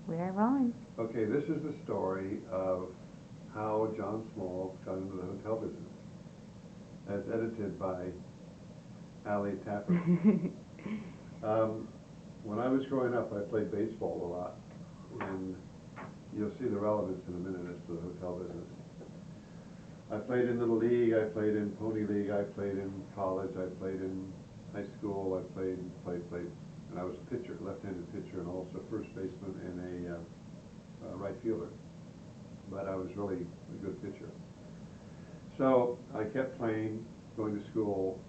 We're rolling. Okay, this is the story of how John Small got into the hotel business, as edited by Ali Tapper. Um, when I was growing up, I played baseball a lot, and you'll see the relevance in a minute as to the hotel business. I played in Little League, I played in Pony League, I played in college, I played in high school, I played, and I was a pitcher, left-handed pitcher, and also first baseman and a right fielder. But I was really a good pitcher. So I kept playing, going to school,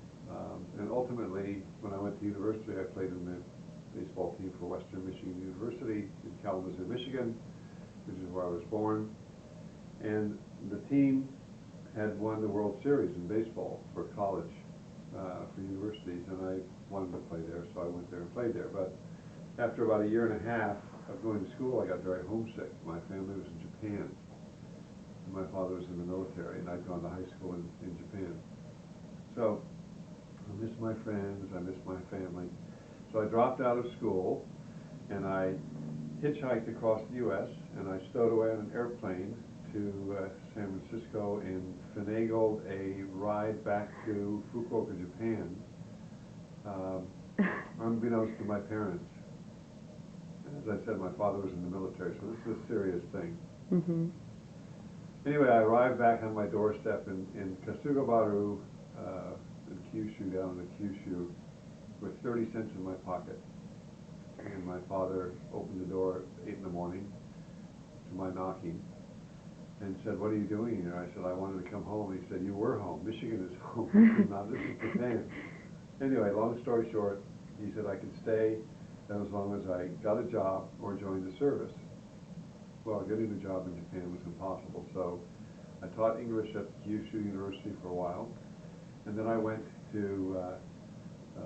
and ultimately, when I went to university, I played in the baseball team for Western Michigan University in Kalamazoo, Michigan, which is where I was born. And the team had won the World Series in baseball for college, for universities, and I wanted to play there, so I went there and played there. But after about a year and a half of going to school, I got very homesick. My family was in Japan, and my father was in the military, and I'd gone to high school in Japan. So I missed my friends, I missed my family. So I dropped out of school, and I hitchhiked across the U.S., and I stowed away on an airplane to San Francisco and finagled a ride back to Fukuoka, Japan, um, unbeknownst to my parents. As I said, my father was in the military, so this is a serious thing. Mhm. Anyway, I arrived back on my doorstep in Kasugabaru, in Kyushu, down in the Kyushu, with 30 cents in my pocket. And my father opened the door at 8 in the morning to my knocking and said, "What are you doing here?" I said, "I wanted to come home." He said, "You were home. Michigan is home." This is not, this is Japan. Anyway, long story short, he said I could stay as long as I got a job or joined the service. Well, getting a job in Japan was impossible, so I taught English at Kyushu University for a while, and then I went to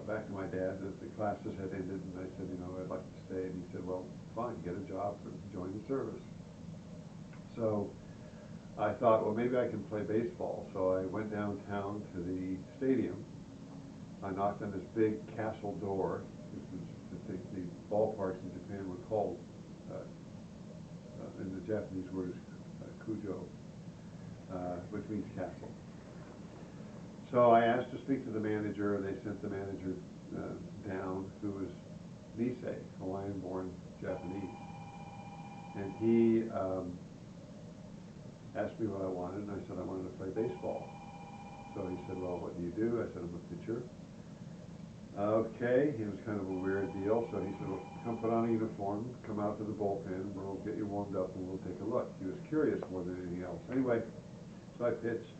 back to my dad as the classes had ended, and I said, I'd like to stay, and he said, well, fine, get a job and join the service. So I thought, well, maybe I can play baseball, so I went downtown to the stadium. I knocked on this big castle door. This is, I think the ballparks in Japan were called, in the Japanese word is kujo, which means castle. So I asked to speak to the manager, and they sent the manager down, who was Nisei, Hawaiian-born Japanese. And he asked me what I wanted, and I said I wanted to play baseball. So he said, well, what do you do? I said, I'm a pitcher. Okay, it was kind of a weird deal. So he said, well, come put on a uniform, come out to the bullpen, we'll get you warmed up, and we'll take a look. He was curious more than anything else. Anyway, so I pitched,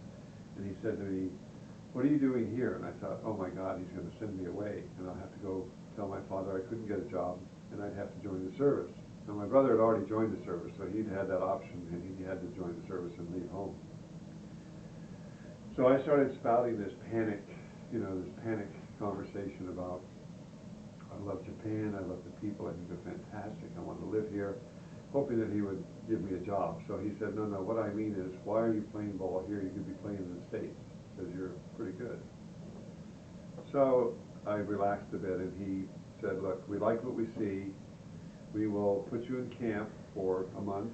and he said to me, what are you doing here? And I thought, oh my God, he's going to send me away, and I'll have to go tell my father I couldn't get a job, and I'd have to join the service. Now, my brother had already joined the service, so he'd had that option, and he had to join the service and leave home. So I started spouting this panic conversation about, I love Japan, I love the people, I think they're fantastic, I want to live here, hoping that he would give me a job. So he said, no, what I mean is, why are you playing ball here? You could be playing in the States, because you're pretty good. So I relaxed a bit, and he said, look, we like what we see. We will put you in camp for a month.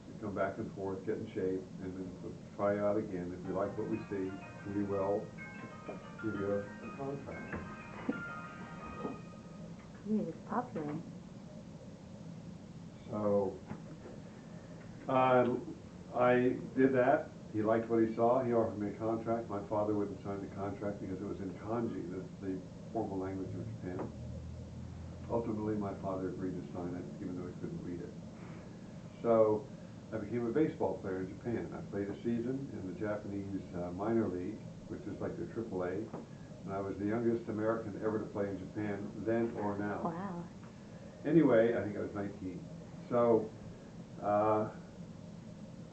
You come back and forth, get in shape, and then we'll try out again. If we like what we see, we will give you a contract. He is popular. So I did that. He liked what he saw. He offered me a contract. My father wouldn't sign the contract because it was in kanji, the formal language of Japan. Ultimately, my father agreed to sign it, even though he couldn't read it. So I became a baseball player in Japan. I played a season in the Japanese minor league, which is like their AAA, and I was the youngest American ever to play in Japan, then or now. Wow. Anyway, I think I was 19. So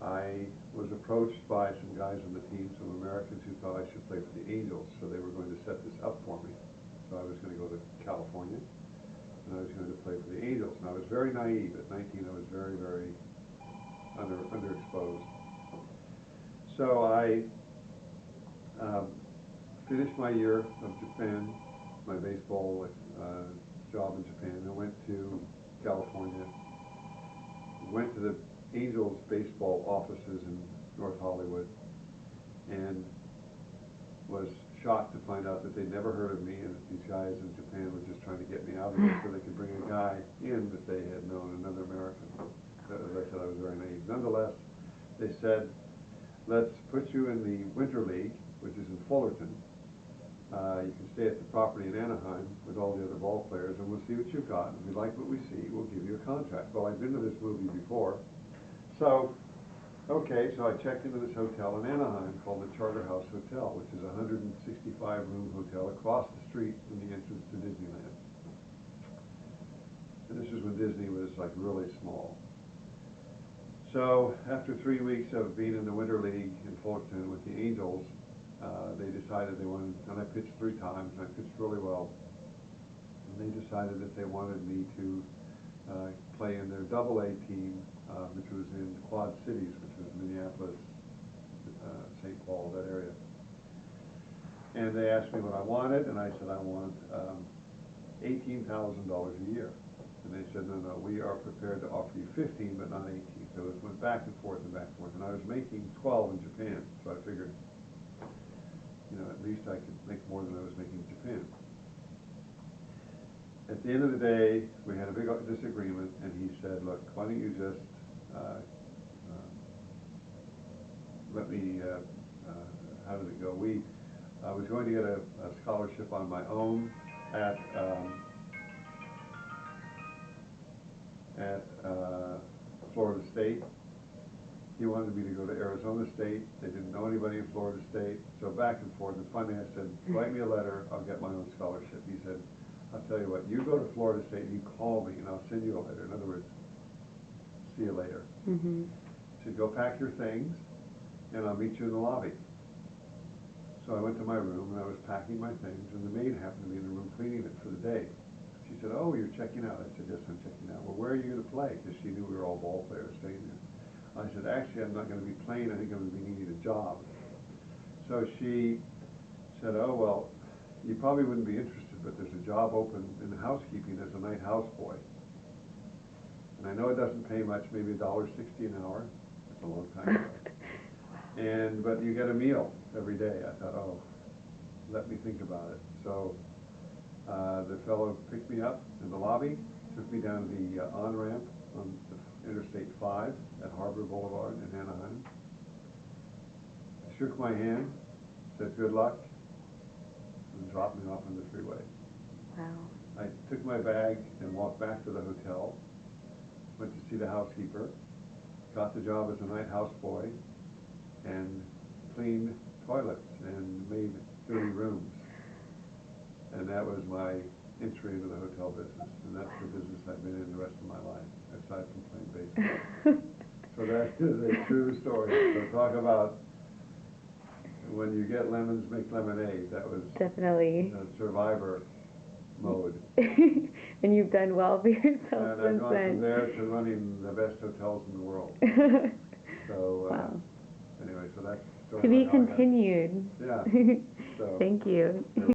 I was approached by some guys on the team, some Americans who thought I should play for the Angels, so they were going to set this up for me. So I was going to go to California, and I was going to play for the Angels. And I was very naive. At 19, I was very, very underexposed. So I finished my year of Japan, my baseball job in Japan. I went to California went to the Angels baseball offices in North Hollywood and was shocked to find out that they'd never heard of me, and that these guys in Japan were just trying to get me out of there so they could bring a guy in that they had known, another American. As I said, I was very naive. Nonetheless, they said, let's put you in the Winter League, which is in Fullerton. You can stay at the property in Anaheim with all the other ball players, and we'll see what you've got. If we like what we see, we'll give you a contract. Well, I've been to this movie before. So, okay, so I checked into this hotel in Anaheim called the Charter House Hotel, which is a 165-room hotel across the street from the entrance to Disneyland. And this is when Disney was like really small. So after 3 weeks of being in the Winter League in Fullerton with the Angels, they decided they wanted, and I pitched 3 times, and I pitched really well, and they decided that they wanted me to play in their AA team, which was in Quad Cities, which was Minneapolis, St. Paul, that area. And they asked me what I wanted, and I said I want $18,000 a year. And they said, no, no, we are prepared to offer you 15, but not 18. So it went back and forth and back and forth. And I was making 12 in Japan, so I figured, you know, at least I could make more than I was making in Japan. At the end of the day, we had a big disagreement, and he said, look, why don't you just let me, how did it go? I was going to get a scholarship on my own at Florida State. He wanted me to go to Arizona State. They didn't know anybody in Florida State, so back and forth. And finally I said, write me a letter, I'll get my own scholarship. He said, I'll tell you what, you go to Florida State and you call me and I'll send you a letter. In other words, see you later. Mm-hmm. He said, go pack your things and I'll meet you in the lobby. So I went to my room and I was packing my things, and the maid happened to be in the room cleaning it for the day. She said, oh, you're checking out. I said, yes, I'm checking out. Well, where are you going to play? Because she knew we were all ball players staying there. I said, actually, I'm not going to be playing. I think I'm going to be needing a job. So she said, oh, well, you probably wouldn't be interested, but there's a job open in housekeeping as a night houseboy. And I know it doesn't pay much, maybe $1.60 an hour. That's a long time ago. But you get a meal every day. I thought, oh, let me think about it. So the fellow picked me up in the lobby, took me down the on-ramp on the Interstate 5 at Harbor Boulevard in Anaheim, shook my hand, said good luck, and dropped me off on the freeway. Wow. I took my bag and walked back to the hotel, went to see the housekeeper, got the job as a night houseboy, and cleaned toilets and made 30 rooms. And that was my entry into the hotel business. And that's the business I've been in the rest of my life, aside from playing baseball. So that is a true story. So talk about when you get lemons, make lemonade. That was definitely survivor mode. And you've done well for yourself and since I've gone then. from there to running the best hotels in the world. So wow. Anyway, so that's To be continued. Yeah. So Thank you.